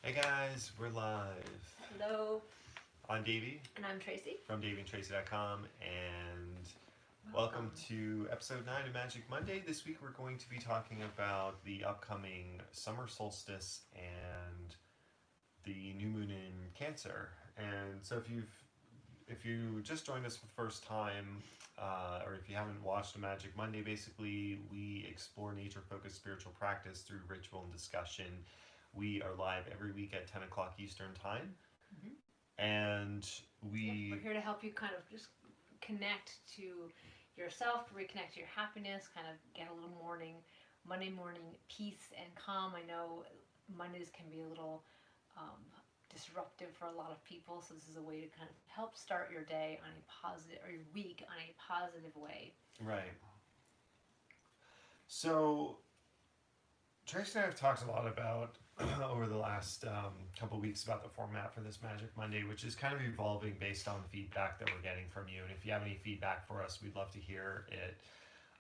Hey guys, we're live. Hello. I'm Davy And I'm Tracy. from davyandtracy.com, and welcome Welcome. to episode 9 of Magic Monday. This week we're going to be talking about the upcoming Summer Solstice and the new moon in Cancer. And so if you just joined us for the first time, or if you haven't watched a Magic Monday, basically we explore nature-focused spiritual practice through ritual and discussion. We are live every week at 10 o'clock Eastern Time. Mm-hmm. And Yeah, we're we here to help you kind of just connect to yourself, to reconnect to your happiness, kind of get a little Monday morning peace and calm. I know Mondays can be a little um, disruptive for a lot of people, so this is a way to kind of help start your day on a positive, or your week on a positive way. right. So Tracy and I have talked a lot about over the last couple of weeks about the format for this Magic Monday, which is kind of evolving based on the feedback that we're getting from you. And if you have any feedback for us, we'd love to hear it.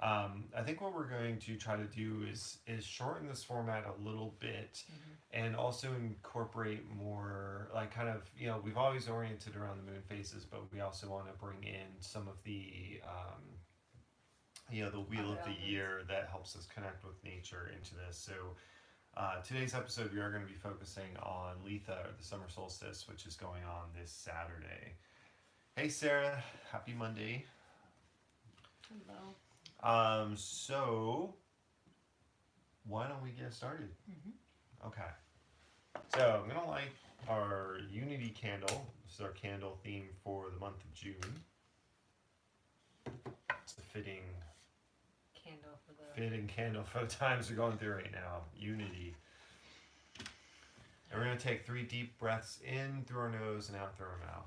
I think what we're going to try to do is shorten this format a little bit, Mm-hmm. and also incorporate more, like, kind of, we've always oriented around the moon phases, but we also want to bring in some of the the wheel Other of the elements. year that helps us connect with nature into this. So today's episode, we are going to be focusing on Litha, or the summer solstice, which is going on this Saturday. Hey Sarah, happy Monday. Hello. So why don't we get started? Mm-hmm. Okay. So I'm gonna light our Unity candle. This is our candle theme for the month of June. It's a fitting candle for the times we're going through right now. Unity. And we're gonna take 3 deep breaths in through our nose and out through our mouth.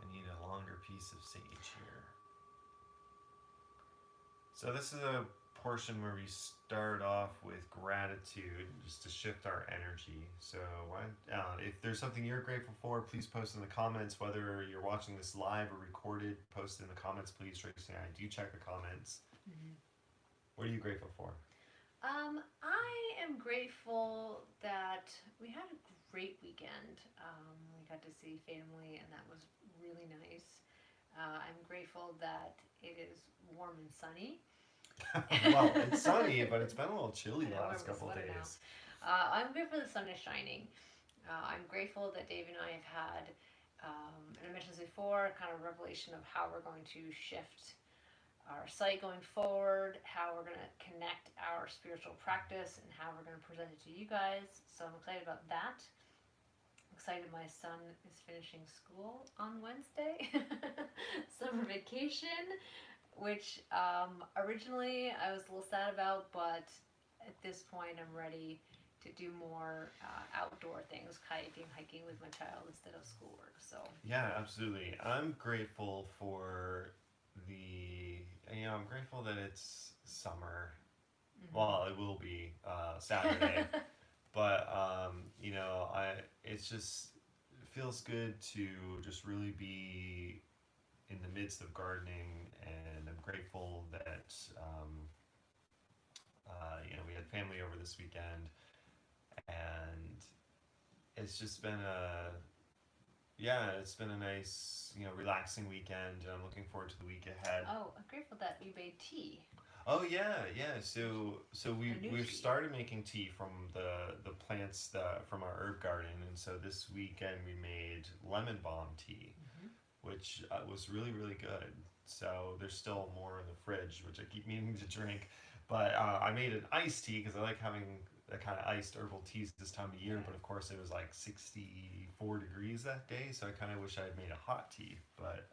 I need a longer piece of sage here. So this is a portion where we start off with gratitude, just to shift our energy. So if there's something you're grateful for, please post in the comments. Whether you're watching this live or recorded, post in the comments, please. Tracy and I do check the comments. Mm-hmm. What are you grateful for? I am grateful that we had a great weekend. We got to see family, and that was really nice. I'm grateful that it is warm and sunny. Well, it's sunny, but it's been a little chilly I the know, last we're couple of sweater now. days. I'm grateful the sun is shining. I'm grateful that Dave and I have had, and I mentioned this before, kind of revelation of how we're going to shift our site going forward, how we're going to connect our spiritual practice, and how we're going to present it to you guys. So I'm excited about that. I'm excited my son is finishing school on Wednesday. Summer vacation, which originally I was a little sad about, but at this point I'm ready to do more outdoor things, kayaking, hiking with my child instead of schoolwork. So Yeah, absolutely. I'm grateful for I'm grateful that it's summer. mm-hmm. Well, it will be Saturday, but it's just, it feels good to just really be in the midst of gardening, and I'm grateful that we had family over this weekend, and it's just been it's been a nice, relaxing weekend, and I'm looking forward to the week ahead. Oh, I'm grateful that you made tea. Oh yeah, yeah. So A new we've tea. started making tea from the plants from our herb garden, and so this weekend we made lemon balm tea, Mm-hmm. which was really really good. So there's still more in the fridge, which I keep meaning to drink, but I made an iced tea because I like having the kind of iced herbal teas this time of year. Yeah. But of course it was like 64 degrees that day, so I kind of wish I had made a hot tea. But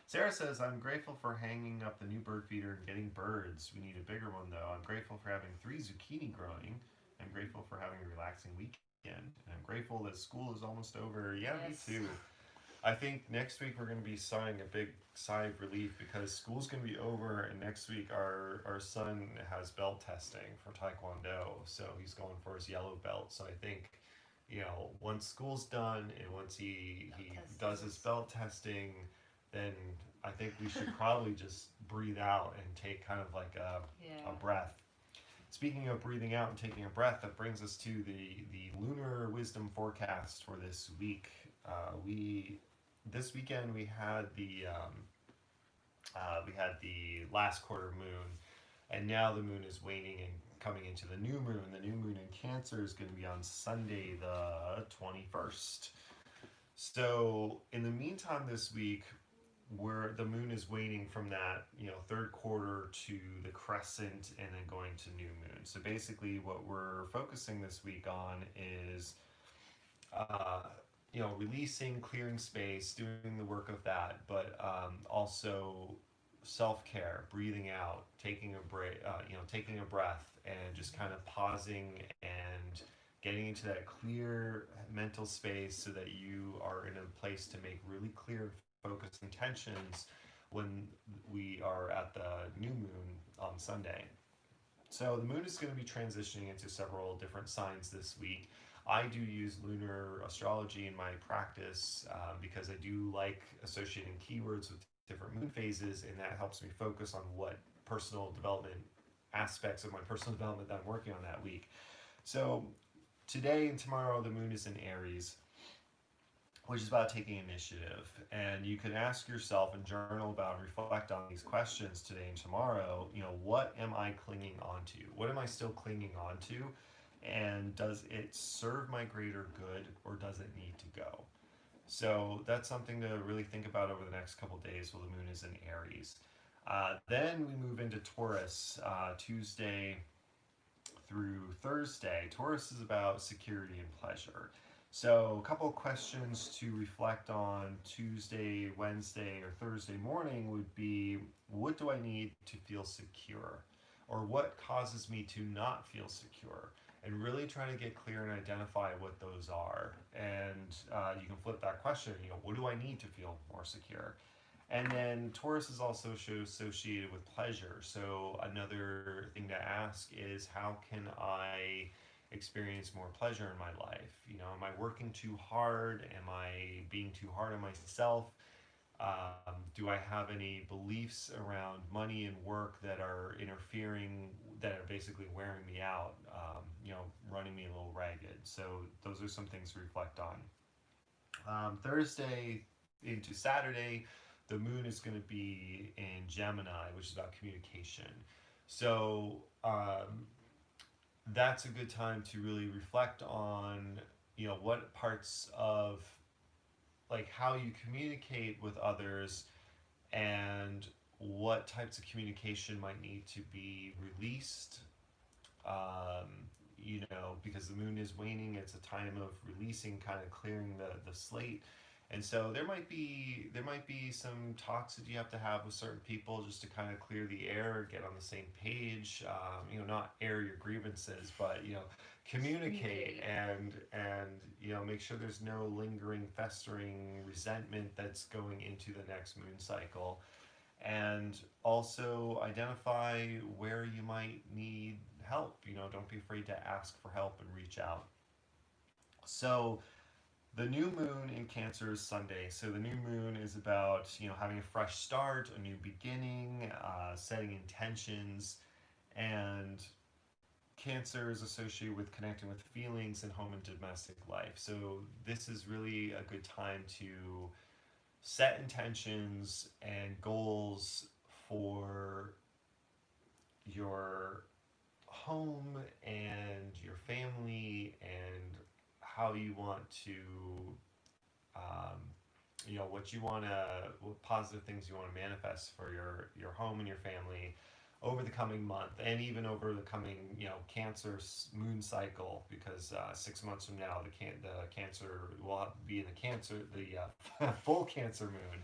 Sarah says, I'm grateful for hanging up the new bird feeder and getting birds. We need a bigger one though. I'm grateful for having 3 zucchini growing. I'm grateful for having a relaxing weekend. And I'm grateful that school is almost over. Yeah, me Yes. too. I think next week we're going to be sighing a big sigh of relief because school's going to be over, and next week our son has belt testing for Taekwondo, so he's going for his yellow belt. So I think, once school's done and once he does his belt testing, then I think we should probably just breathe out and take kind of like a breath. Speaking of breathing out and taking a breath, that brings us to the lunar wisdom forecast for this week. This weekend we had the last quarter moon, and now the moon is waning and coming into the new moon. The new moon in Cancer is going to be on Sunday, the 21st. So in the meantime, this week, where the moon is waning from that third quarter to the crescent and then going to new moon. So basically what we're focusing this week on is releasing, clearing space, doing the work of that, but also self-care, breathing out, taking a break, taking a breath, and just kind of pausing and getting into that clear mental space so that you are in a place to make really clear focused intentions when we are at the new moon on Sunday. So the moon is going to be transitioning into several different signs this week. I do use lunar astrology in my practice because I do like associating keywords with different moon phases, and that helps me focus on what personal development aspects of my personal development that I'm working on that week. So today and tomorrow the moon is in Aries, which is about taking initiative. And you can ask yourself and journal about and reflect on these questions today and tomorrow. What am I clinging onto? What am I still clinging onto? And does it serve my greater good, or does it need to go? So that's something to really think about over the next couple days while the moon is in Aries. Then we move into Taurus, Tuesday through Thursday. Taurus is about security and pleasure. So a couple of questions to reflect on Tuesday, Wednesday, or Thursday morning would be, what do I need to feel secure? Or what causes me to not feel secure? And really try to get clear and identify what those are. And you can flip that question, what do I need to feel more secure? And then Taurus is also associated with pleasure. So another thing to ask is, how can I experience more pleasure in my life? Am I working too hard? Am I being too hard on myself? Do I have any beliefs around money and work that are interfering, that are basically wearing me out, running me a little ragged? So those are some things to reflect on. Thursday into Saturday, the moon is going to be in Gemini, which is about communication. So that's a good time to really reflect on, what parts of, like, how you communicate with others and what types of communication might need to be released. Because the moon is waning, it's a time of releasing, kind of clearing the slate. And so there might be some talks that you have to have with certain people just to kind of clear the air, get on the same page. Not air your grievances, but communicate and make sure there's no lingering, festering resentment that's going into the next moon cycle. And also identify where you might need help. Don't be afraid to ask for help and reach out. So the new moon in Cancer is Sunday. So the new moon is about, having a fresh start, a new beginning, setting intentions. And Cancer is associated with connecting with feelings and home and domestic life. So this is really a good time to set intentions and goals for your home and your family, and how you want to, what positive things you want to manifest for your home and your family over the coming month, and even over the coming, Cancer moon cycle, because 6 months from now, the Cancer will be in the full Cancer moon,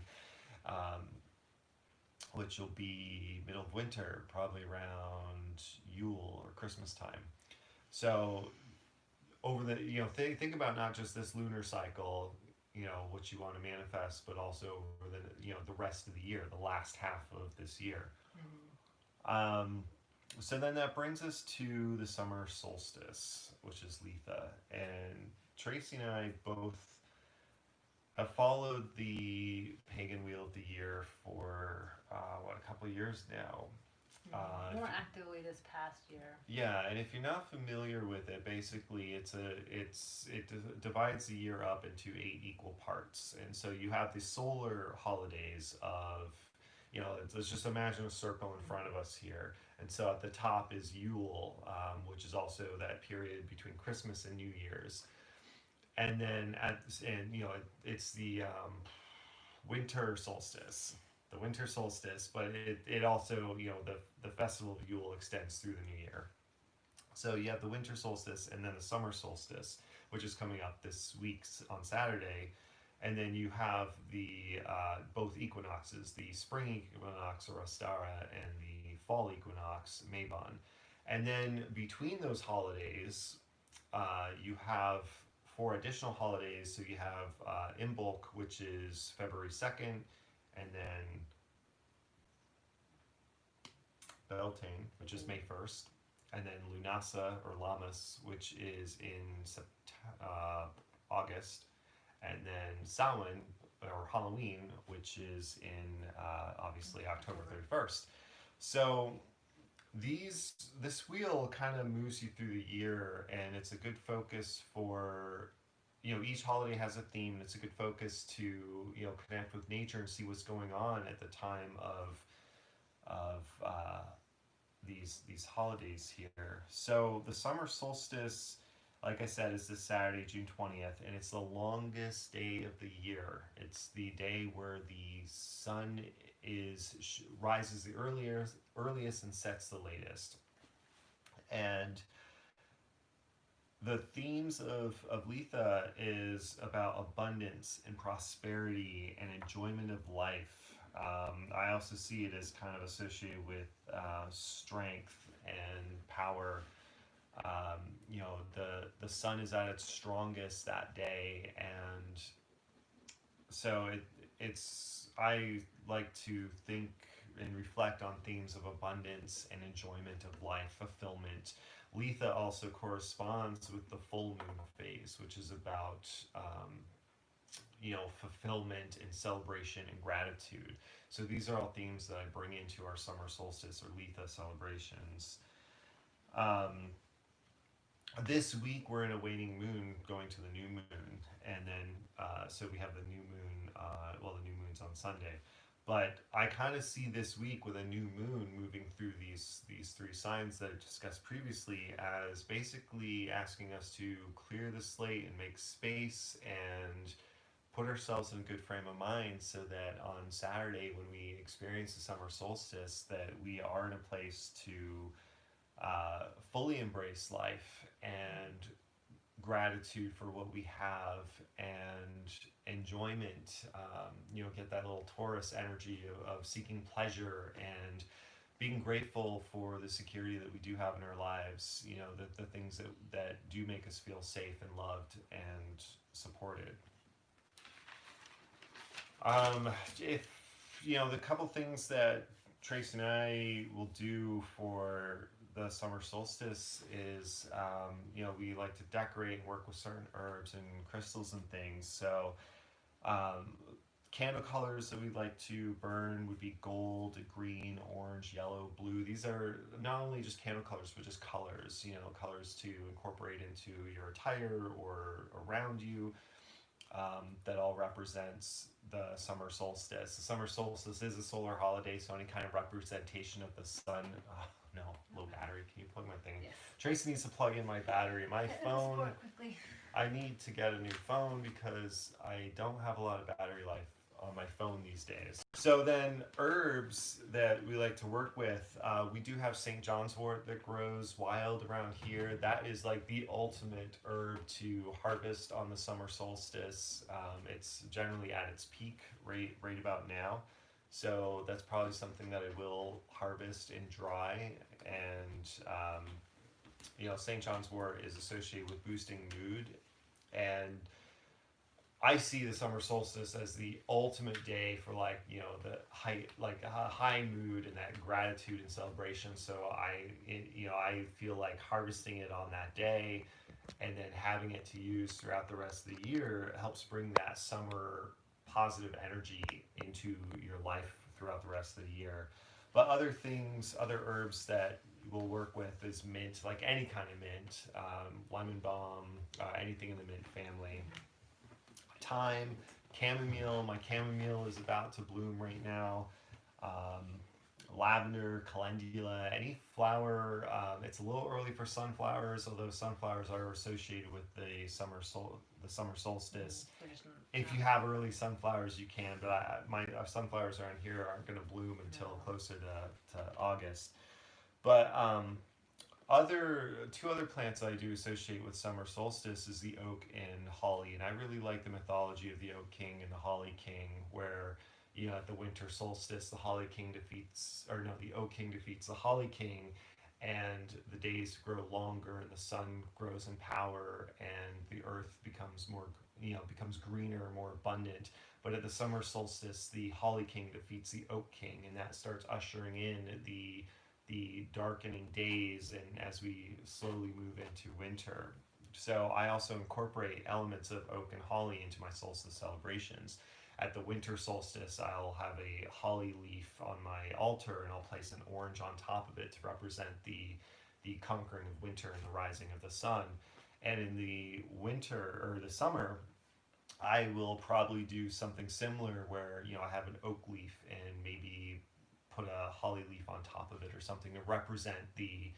which will be middle of winter, probably around Yule or Christmas time. So over the, think about not just this lunar cycle, you know, what you want to manifest, but also over the, you know, the rest of the year, the last half of this year. So then that brings us to the summer solstice, which is Litha. And Tracy and I both have followed the pagan wheel of the year for, a couple of years now. More actively this past year. Yeah, and if you're not familiar with it, basically divides the year up into 8 equal parts. And so you have the solar holidays of, you know, let's just imagine a circle in front of us here. And so at the top is Yule, which is also that period between Christmas and New Year's. And then it's the winter solstice. The winter solstice, but it also, you know, the festival of Yule extends through the new year. So you have the winter solstice and then the summer solstice, which is coming up this week on Saturday. And then you have the both equinoxes, the spring equinox or Ostara and the fall equinox, Mabon. And then between those holidays, you have 4 additional holidays. So you have Imbolc, which is February 2nd, and then Beltane, which is May 1st, and then Lunasa or Lammas, which is in August, and then Samhain or Halloween, which is in obviously October 31st. So this wheel kind of moves you through the year, and it's a good focus for, you know, each holiday has a theme, and it's a good focus to, you know, connect with nature and see what's going on at the time of these holidays here. So the summer solstice, like I said, is this Saturday, June 20th, and it's the longest day of the year. It's the day where the sun rises the earliest and sets the latest. And the themes of Litha is about abundance and prosperity and enjoyment of life. I also see it as kind of associated with strength and power. You know, the sun is at its strongest that day, and so I like to think and reflect on themes of abundance and enjoyment of life, fulfillment. Litha also corresponds with the full moon phase, which is about you know, fulfillment and celebration and gratitude. So these are all themes that I bring into our summer solstice or Litha celebrations. This week we're in a waning moon going to the new moon, and then so we have the new moon. The new moon's on Sunday. But I kind of see this week with a new moon moving through these 3 signs that I discussed previously as basically asking us to clear the slate and make space and put ourselves in a good frame of mind so that on Saturday when we experience the summer solstice that we are in a place to fully embrace life and gratitude for what we have and enjoyment, you know, get that little Taurus energy of seeking pleasure and being grateful for the security that we do have in our lives, you know, the things that do make us feel safe and loved and supported. If, you know, the couple things that Tracy and I will do for the summer solstice is, you know, we like to decorate and work with certain herbs and crystals and things. So candle colors that we like to burn would be gold, green, orange, yellow, blue. These are not only just candle colors, but just colors, you know, colors to incorporate into your attire or around you. That all represents the summer solstice. The summer solstice is a solar holiday, so any kind of representation of the sun. Oh, no, low battery. Can you plug my thing? Yes. Tracy needs to plug in my battery. My phone. Quickly. I need to get a new phone because I don't have a lot of battery life on my phone these days. So then herbs that we like to work with, we do have St. John's wort that grows wild around here. That is like the ultimate herb to harvest on the summer solstice. It's generally at its peak right about now. So that's probably something that I will harvest and dry. And you know, St. John's wort is associated with boosting mood, and I see the summer solstice as the ultimate day for like, the height, like a high mood and that gratitude and celebration. So I feel like harvesting it on that day and then having it to use throughout the rest of the year helps bring that summer positive energy into your life throughout the rest of the year. But other herbs that we'll work with is mint, like any kind of mint, lemon balm, anything in the mint family. Thyme, chamomile. My chamomile is about to bloom right now. Lavender, calendula, any flower. It's a little early for sunflowers, although sunflowers are associated with the summer solstice. If you have early sunflowers, you can, but my sunflowers around here aren't going to bloom until closer to August. But two other plants I do associate with summer solstice is the oak and holly, and I really like the mythology of the oak king and the holly king, where at the winter solstice the oak king defeats the holly king, and the days grow longer and the sun grows in power and the earth becomes becomes greener, more abundant. But at the summer solstice the holly king defeats the oak king, and that starts ushering in the darkening days and as we slowly move into winter. So I also incorporate elements of oak and holly into my solstice celebrations. At the winter solstice, I'll have a holly leaf on my altar and I'll place an orange on top of it to represent the conquering of winter and the rising of the sun. And in the winter or the summer, I will probably do something similar where I have an oak leaf and maybe put a holly leaf on top of it or something to represent the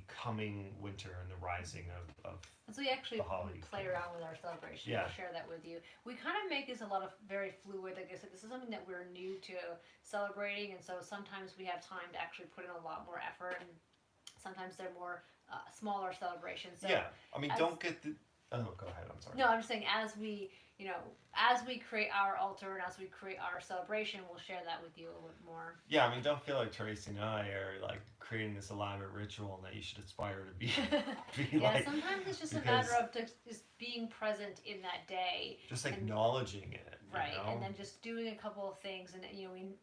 coming winter and the rising of so we actually holly play around with our celebration. Yeah. I'll share that with you. We kind of make this a lot of very fluid. Like I said, this is something that we're new to celebrating, and so sometimes we have time to actually put in a lot more effort, and sometimes they're more smaller celebrations. So yeah, I mean, don't get the... Oh, go ahead, I'm sorry. No, I'm just saying as we create our altar and as we create our celebration, we'll share that with you a little bit more. Yeah, I mean, don't feel like Tracy and I are like creating this elaborate ritual that you should aspire to be. Yeah, like, sometimes it's just a matter of just being present in that day. Just acknowledging it. Right, and then just doing a couple of things, and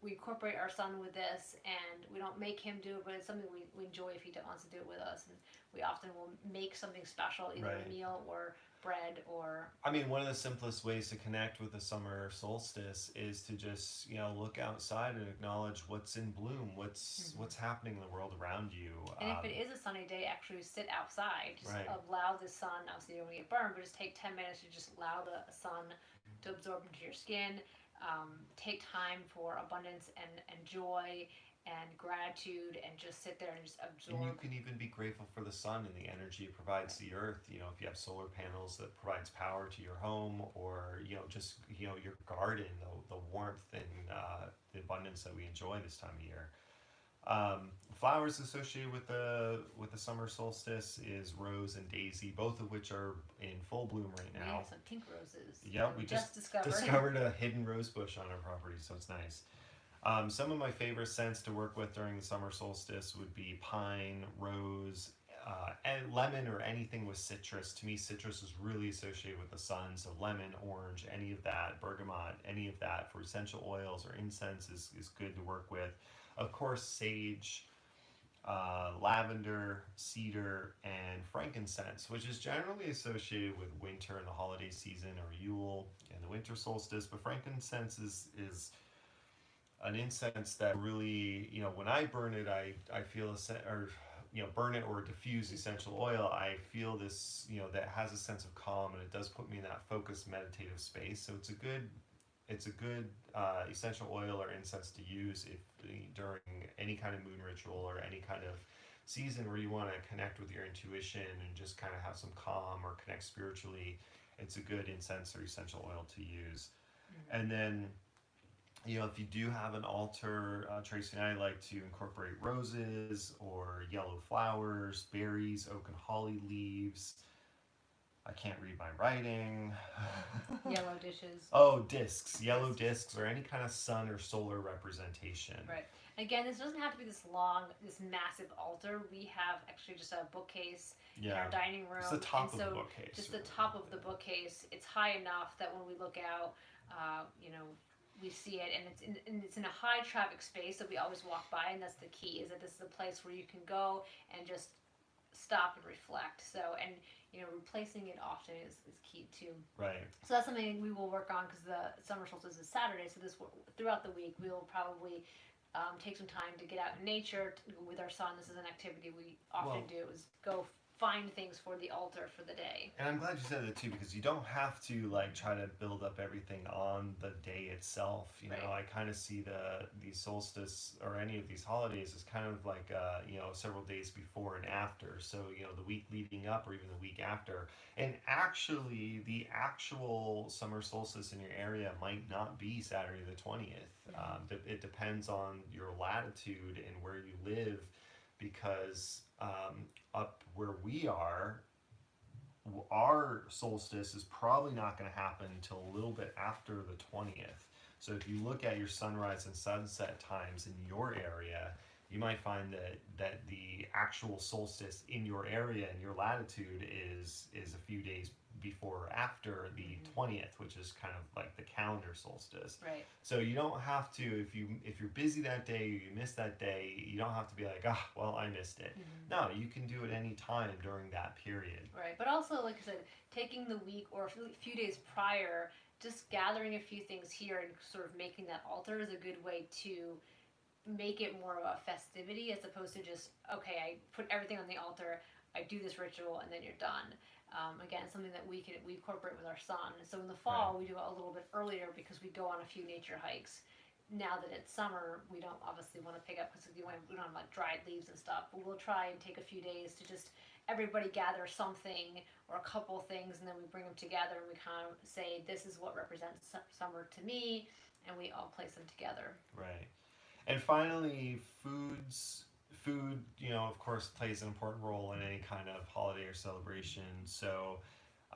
we incorporate our son with this, and we don't make him do it, but it's something we enjoy if he wants to do it with us, and we often will make something special, either a meal or bread or... I mean, one of the simplest ways to connect with the summer solstice is to just, look outside and acknowledge what's in bloom, what's happening in the world around you. And if it is a sunny day, actually sit outside, just allow the sun, obviously you don't want to get burned, but just take 10 minutes to just allow the sun to absorb into your skin. Take time for abundance and joy and gratitude, and just sit there and just absorb. And you can even be grateful for the sun and the energy it provides the earth. If you have solar panels that provides power to your home, or just your garden, the warmth and the abundance that we enjoy this time of year. Flowers associated with the summer solstice is rose and daisy, both of which are in full bloom right now. We have some pink roses. Yeah, we just discovered a hidden rose bush on our property, so it's nice. Some of my favorite scents to work with during the summer solstice would be pine, rose, and lemon, or anything with citrus. To me, citrus is really associated with the sun, so lemon, orange, any of that, bergamot, any of that for essential oils or incense is good to work with. Of course, sage, lavender, cedar, and frankincense, which is generally associated with winter and the holiday season, or Yule and the winter solstice. But frankincense is an incense that really, when I burn it, I feel burn it or diffuse essential oil, I feel this, that has a sense of calm, and it does put me in that focused meditative space. So it's a good essential oil or incense to use during any kind of moon ritual or any kind of season where you want to connect with your intuition and just kind of have some calm or connect spiritually. It's a good incense or essential oil to use. Mm-hmm. And then, if you do have an altar, Tracy and I like to incorporate roses or yellow flowers, berries, oak and holly leaves. I can't read my writing. Yellow dishes. Oh, discs. Yellow discs, or any kind of sun or solar representation. Right. Again, this doesn't have to be this long, this massive altar. We have actually just a bookcase in our dining room. It's the top and of the bookcase. Just the top of the bookcase. It's high enough that when we look out, we see it, and it's in a high traffic space that we always walk by, and that's the key. Is that this is a place where you can go and just stop and reflect. So, and replacing it often is key too. Right. So that's something we will work on, because the summer solstice is Saturday. So throughout the week we will probably take some time to get out in nature with our son. This is an activity we often do, is go find things for the altar for the day. And I'm glad you said that too, because you don't have to like try to build up everything on the day itself. I kind of see the solstice or any of these holidays as kind of like several days before and after. So the week leading up or even the week after. And actually, the actual summer solstice in your area might not be Saturday the 20th. It depends on your latitude and where you live, because up where we are, our solstice is probably not going to happen until a little bit after the 20th. So if you look at your sunrise and sunset times in your area, you might find that the actual solstice in your area and your latitude is a few days before or after the 20th, which is kind of like the calendar solstice. Right. So you don't have to, if you're busy that day or you miss that day, you don't have to be like, well, I missed it. No, you can do it any time during that period. Right. But also, like I said, taking the week or a few days prior, just gathering a few things here and sort of making that altar is a good way to make it more of a festivity, as opposed to just, okay, I put everything on the altar, I do this ritual, and then you're done. Again, something that we incorporate with our son. So in the fall, we do it a little bit earlier, because we go on a few nature hikes. Now that it's summer, we don't obviously want to pick up, because we don't have like dried leaves and stuff, but we'll try and take a few days to just everybody gather something or a couple things, and then we bring them together and we kind of say, this is what represents summer to me, and we all place them together. Right. And finally, food, of course, plays an important role in any kind of holiday or celebration. So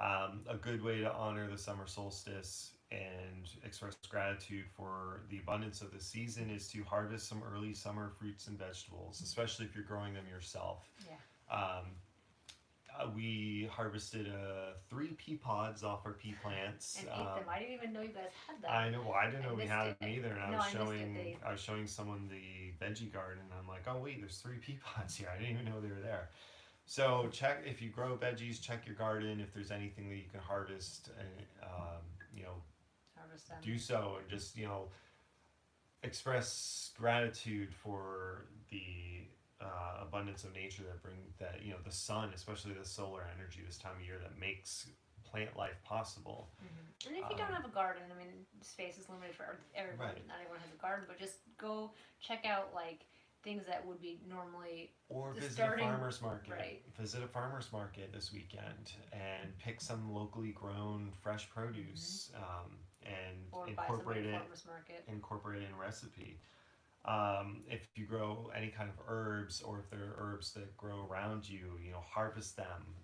a good way to honor the summer solstice and express gratitude for the abundance of the season is to harvest some early summer fruits and vegetables, especially if you're growing them yourself. Yeah. We harvested 3 pea pods off our pea plants. And ate them. I didn't even know you guys had that. I know. Well, I didn't know we had them either. And I was showing someone the veggie garden, and I'm like, oh wait, there's 3 pea pods here. I didn't even know they were there. So check, if you grow veggies, check your garden. If there's anything that you can harvest, harvest them. Do so, and just express gratitude for the abundance of nature the sun, especially the solar energy this time of year, that makes plant life possible. And if you don't have a garden, I mean, space is limited for everybody. Right. Not everyone has a garden, but just go check out like things that would be normally visit a farmer's market. Right. Visit a farmer's market this weekend and pick some locally grown fresh produce and incorporate it in a recipe. If you grow any kind of herbs, or if there are herbs that grow around you, harvest them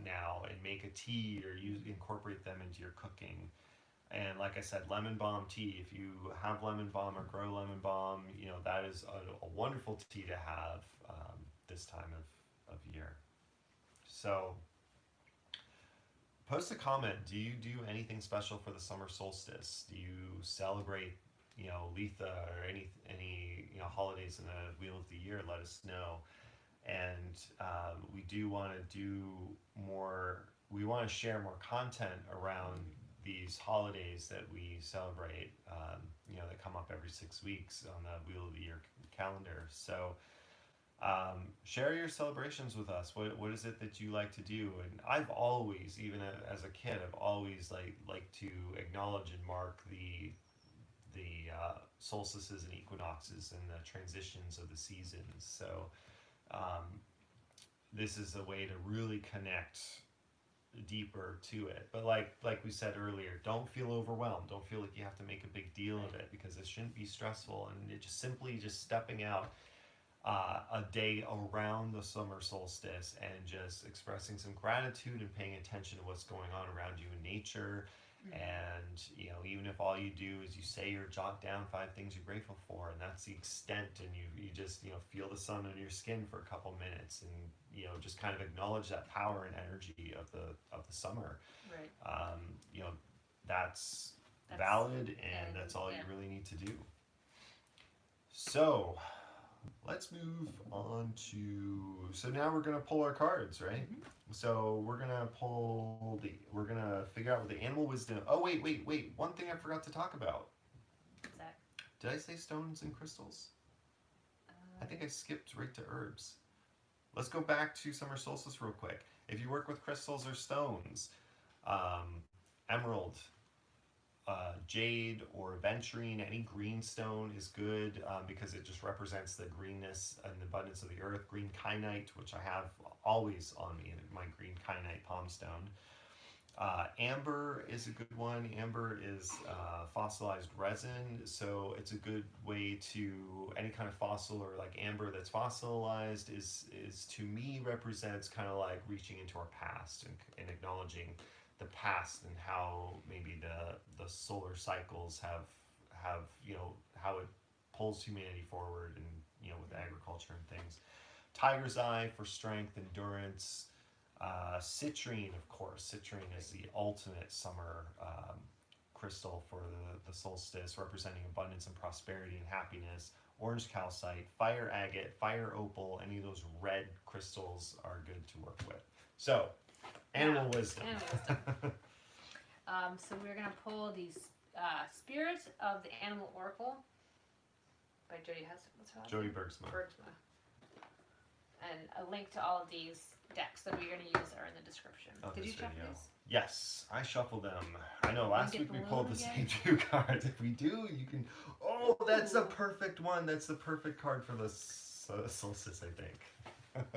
now and make a tea, or incorporate them into your cooking. And like I said, lemon balm tea. If you have lemon balm or grow lemon balm, that is a wonderful tea to have this time of year. So post a comment. Do you do anything special for the summer solstice? Do you celebrate Litha or any holidays in the wheel of the year? Let us know. And we do want to do more. We want to share more content around these holidays that we celebrate. That come up every 6 weeks on the wheel of the year calendar. So share your celebrations with us. What is it that you like to do? And I've always, even as a kid, I've always like to acknowledge and mark the solstices and equinoxes and the transitions of the seasons. So this is a way to really connect deeper to it. But like we said earlier, don't feel overwhelmed. Don't feel like you have to make a big deal of it, because it shouldn't be stressful. And it just simply stepping out a day around the summer solstice and just expressing some gratitude and paying attention to what's going on around you in nature, And, you know, even if all you do is you say or jot down 5 things you're grateful for, and that's the extent, and you just, you know, feel the sun on your skin for a couple minutes, and, you know, just kind of acknowledge that power and energy of the summer. Right. You know, that's valid, and that's all you really need to do. So let's move on to, so now we're gonna pull our cards, right? So we're gonna figure out what the animal wisdom. Oh wait, one thing I forgot to talk about. What's that? Did I say stones and crystals? I think I skipped right to herbs. Let's go back to summer solstice real quick. If you work with crystals or stones, emerald, jade or aventurine, any green stone is good, because it just represents the greenness and the abundance of the earth. Green kyanite, which I have always on me, my green kyanite palm stone. Amber is a good one. Amber is fossilized resin, so it's a good way to, any kind of fossil or like amber that's fossilized is to me represents kind of like reaching into our past and acknowledging the past and how maybe the solar cycles have you know, how it pulls humanity forward, and you know, with agriculture and things. Tiger's eye for strength, endurance. Citrine, of course. Citrine is the ultimate summer crystal for the solstice, representing abundance and prosperity and happiness. Orange calcite, fire agate, fire opal, any of those red crystals are good to work with. So, animal wisdom. So we're going to pull the Spirit of the Animal Oracle by Jody Bergsma. And a link to all of these decks that we're going to use are in the description. Did you check these? Yes, I shuffled them. I know, last week we pulled the same 2 cards. If we do, you can... Oh, that's the perfect one. That's the perfect card for the solstice, I think.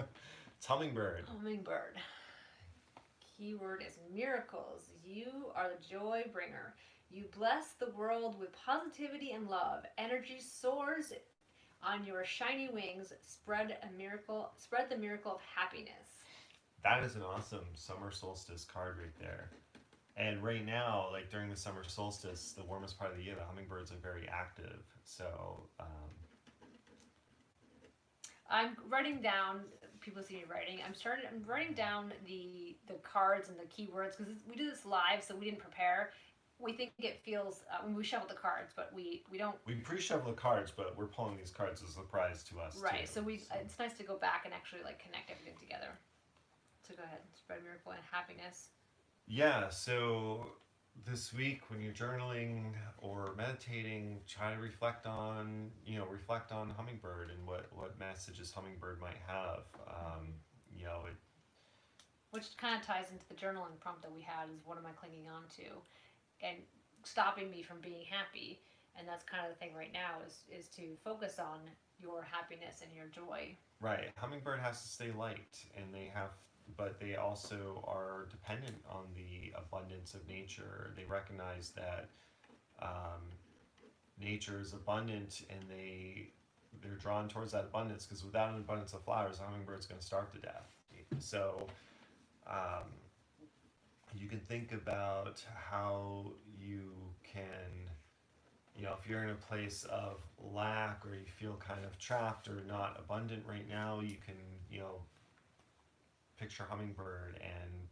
It's Hummingbird. Hummingbird. Keyword is miracles. You are the joy bringer. You bless the world with positivity and love. Energy soars on your shiny wings. Spread the miracle of happiness. That is an awesome summer solstice card right there. And right now, like during the summer solstice, the warmest part of the year, the hummingbirds are very active. So I'm writing down, people see me writing, I'm writing down the cards and the keywords, because we do this live, so we didn't prepare. We think it feels, when we shuffle the cards, but we don't. We pre-shuffle the cards, but we're pulling these cards as a surprise to us. Right, too. So it's nice to go back and actually like connect everything together. So go ahead, spread miracle and happiness. Yeah, so this week when you're journaling or meditating, try to reflect on Hummingbird and what messages Hummingbird might have. You know, which kind of ties into the journaling prompt that we had, is what am I clinging on to, and stopping me from being happy. And that's kind of the thing right now is to focus on your happiness and your joy. Right, Hummingbird has to stay light, and but they also are dependent on the abundance of nature. They recognize that nature is abundant, and they're drawn towards that abundance, because without an abundance of flowers, a hummingbird's going to starve to death. So you can think about how you can, you know, if you're in a place of lack, or you feel kind of trapped or not abundant right now, you can, you know, picture hummingbird and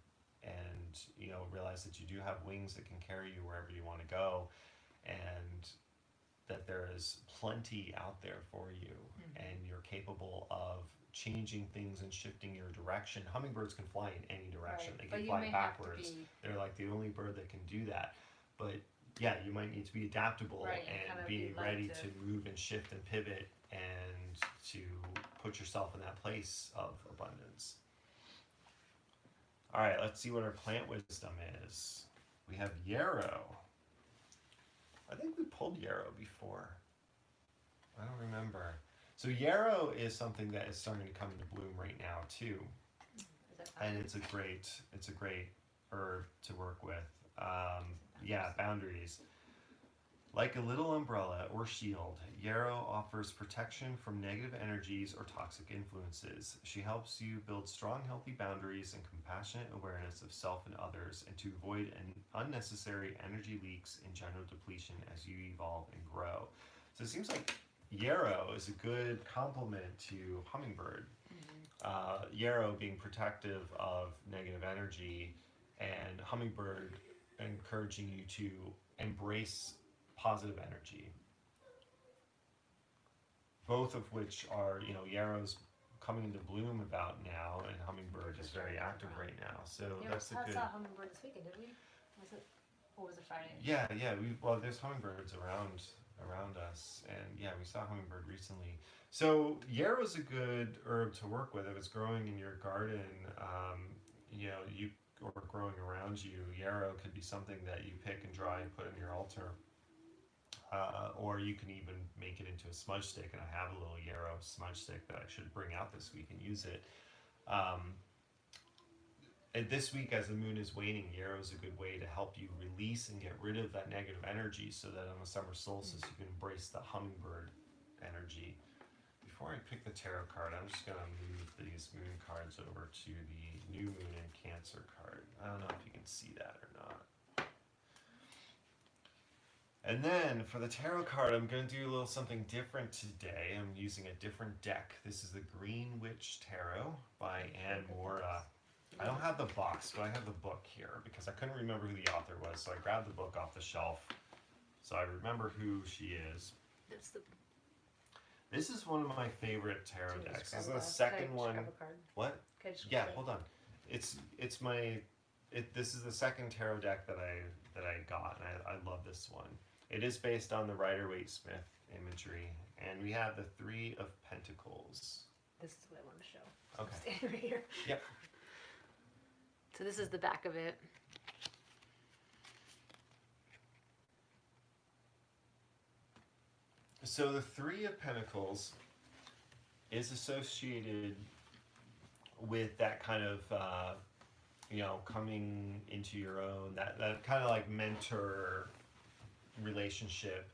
you know, realize that you do have wings that can carry you wherever you want to go, and that there is plenty out there for you, and you're capable of changing things and shifting your direction. Hummingbirds can fly in any direction. Right. They can fly backwards. They're like the only bird that can do that. But yeah, you might need to be adaptable, right, and be ready to move and shift and pivot, and to put yourself in that place of abundance. All right, let's see what our plant wisdom is. We have Yarrow. I think we pulled Yarrow before. I don't remember. So Yarrow is something that is starting to come into bloom right now too, and it's a great herb to work with. Yeah, boundaries. Like a little umbrella or shield, Yarrow offers protection from negative energies or toxic influences. She helps you build strong, healthy boundaries and compassionate awareness of self and others, and to avoid unnecessary energy leaks and general depletion as you evolve and grow. So it seems like Yarrow is a good complement to Hummingbird. Yarrow being protective of negative energy, and Hummingbird encouraging you to embrace positive energy. Both of which are, Yarrow's coming into bloom about now, and Hummingbird is very active right now. So that's a good. We saw Hummingbird this weekend, didn't we? Was it? Or was it Friday? Yeah. Well, there's hummingbirds around us, and yeah, we saw hummingbird recently. So yarrow's a good herb to work with if it's growing in your garden. You or growing around you. Yarrow could be something that you pick and dry and put in your altar. Or you can even make it into a smudge stick, and I have a little yarrow smudge stick that I should bring out this week and use it. And this week, as the moon is waning, yarrow is a good way to help you release and get rid of that negative energy, so that on the summer solstice you can embrace the hummingbird energy. Before I pick the tarot card, I'm just going to move these moon cards over to the new moon and Cancer card. I don't know if you can see that or not. And then for the tarot card, I'm going to do a little something different today. I'm using a different deck. This is the Green Witch Tarot by Anne Mora. I don't have the box, but I have the book here because I couldn't remember who the author was, so I grabbed the book off the shelf so I remember who she is. This is one of my favorite tarot decks. This is the second one. What? Yeah, hold on. This is the second tarot deck that I got, and I love this one. It is based on the Rider-Waite-Smith imagery, and we have the Three of Pentacles. This is what I want to show. So Okay. I'm standing right here. Yep. So this is the back of it. So the Three of Pentacles is associated with that kind of, coming into your own, that kind of like mentor relationship,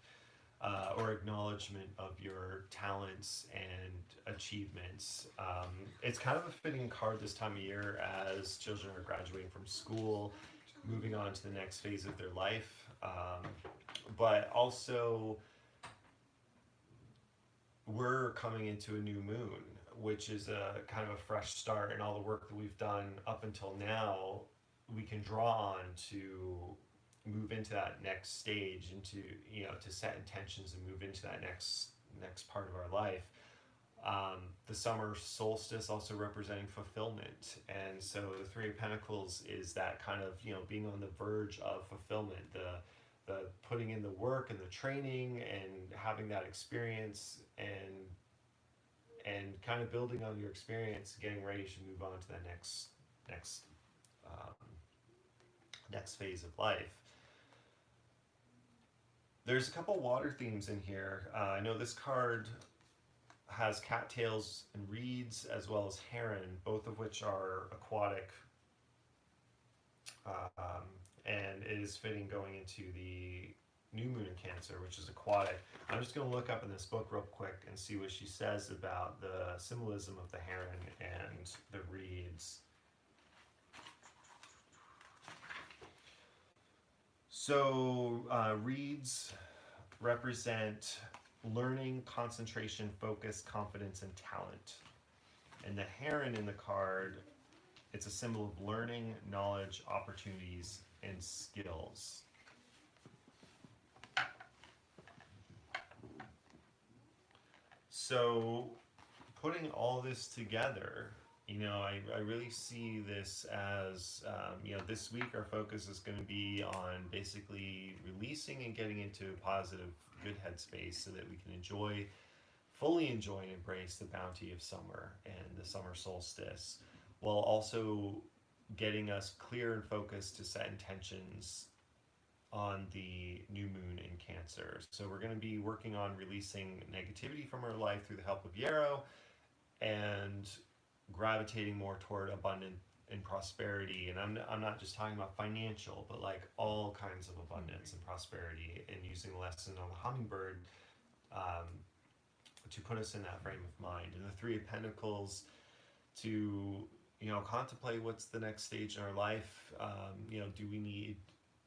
or acknowledgement of your talents and achievements. It's kind of a fitting card this time of year as children are graduating from school, moving on to the next phase of their life, but also we're coming into a new moon, which is a kind of a fresh start, and all the work that we've done up until now we can draw on to move into that next stage, into to set intentions and move into that next part of our life. The summer solstice also representing fulfillment, and so the Three of Pentacles is that kind of being on the verge of fulfillment, the putting in the work and the training and having that experience, and kind of building on your experience, getting ready to move on to the next phase of life. There's a couple water themes in here. I know this card has cattails and reeds, as well as heron, both of which are aquatic, and it is fitting going into the new moon in Cancer, which is aquatic. I'm just going to look up in this book real quick and see what she says about the symbolism of the heron and the reeds. So reeds represent learning, concentration, focus, confidence, and talent. And the heron in the card, it's a symbol of learning, knowledge, opportunities, and skills. So putting all this together, I really see this as, this week our focus is going to be on basically releasing and getting into a positive, good headspace so that we can fully enjoy and embrace the bounty of summer and the summer solstice, while also getting us clear and focused to set intentions on the new moon in Cancer. So we're going to be working on releasing negativity from our life through the help of Yarrow, and gravitating more toward abundant and prosperity, and I'm not just talking about financial, but like all kinds of abundance and prosperity, and using the lesson on the hummingbird to put us in that frame of mind. And the Three of Pentacles to, you know, contemplate what's the next stage in our life. You know, do we need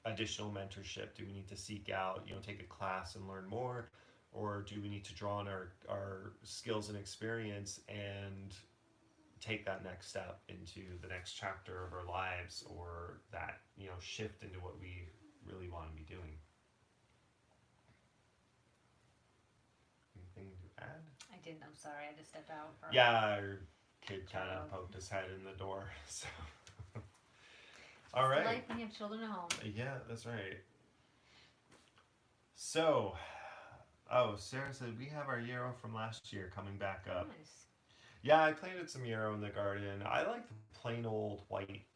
additional mentorship? Do we need to seek out, you know, take a class and learn more? Or do we need to draw on our skills and experience and take that next step into the next chapter of our lives, or that, you know, shift into what we really want to be doing? Anything to add? I didn't. I'm sorry. I just stepped out. For Yeah, our kid kind of poked his head in the door. So, all right. Life when you have children at home. Yeah, that's right. So, oh, Sarah said we have our yarrow from last year coming back up. Nice. Yeah, I planted some yarrow in the garden. I like the plain old white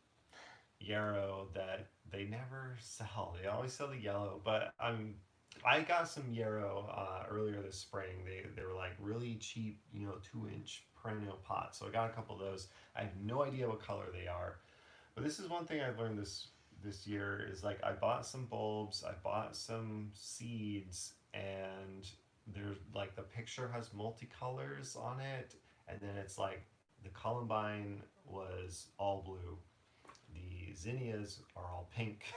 yarrow that they never sell. They always sell the yellow, but I got some yarrow earlier this spring. They were like really cheap, you know, 2-inch perennial pots. So I got a couple of those. I have no idea what color they are, but this is one thing I've learned this year is like I bought some bulbs, I bought some seeds, and there's like the picture has multicolors on it, and then it's like the columbine was all blue, the zinnias are all pink.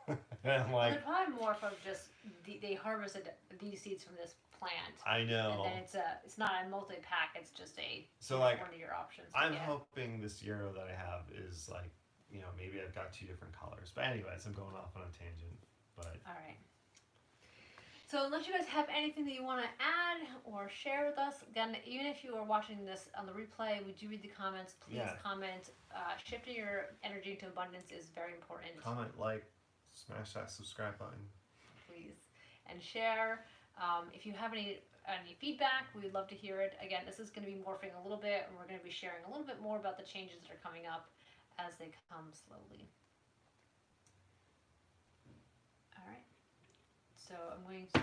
And I'm like, they're probably more from just they harvested these seeds from this plant. I know. And then it's not a multi-pack. It's just so like one of your options. I'm hoping this yarrow that I have is like, you know, maybe I've got 2 different colors. But anyways, I'm going off on a tangent. But all right. So unless you guys have anything that you want to add or share with us, again, even if you are watching this on the replay, we do read the comments. Please comment. Shifting your energy into abundance is very important. Comment, like, smash that subscribe button. Please. And share. If you have any feedback, we'd love to hear it. Again, this is going to be morphing a little bit, and we're going to be sharing a little bit more about the changes that are coming up as they come slowly. All right. So I'm going to...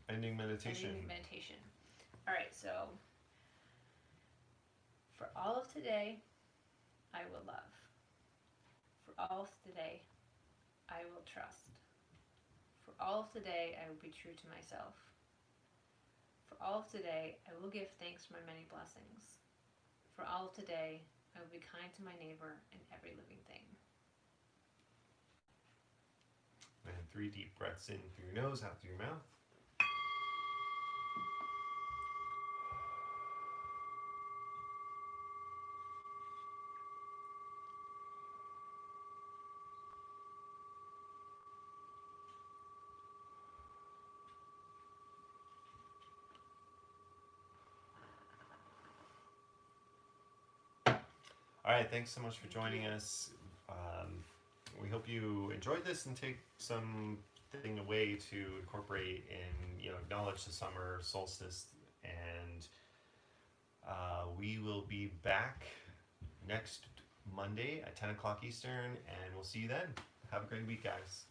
Ending meditation. All right, so for all of today, I will love. For all of today, I will trust. For all of today, I will be true to myself. For all of today, I will give thanks for my many blessings. For all of today, I will be kind to my neighbor and every living thing. And 3 deep breaths in through your nose, out through your mouth. All right, thanks so much for joining us. We hope you enjoyed this and take something away to incorporate and, you know, acknowledge the summer solstice. And we will be back next Monday at 10 o'clock Eastern, and we'll see you then. Have a great week, guys.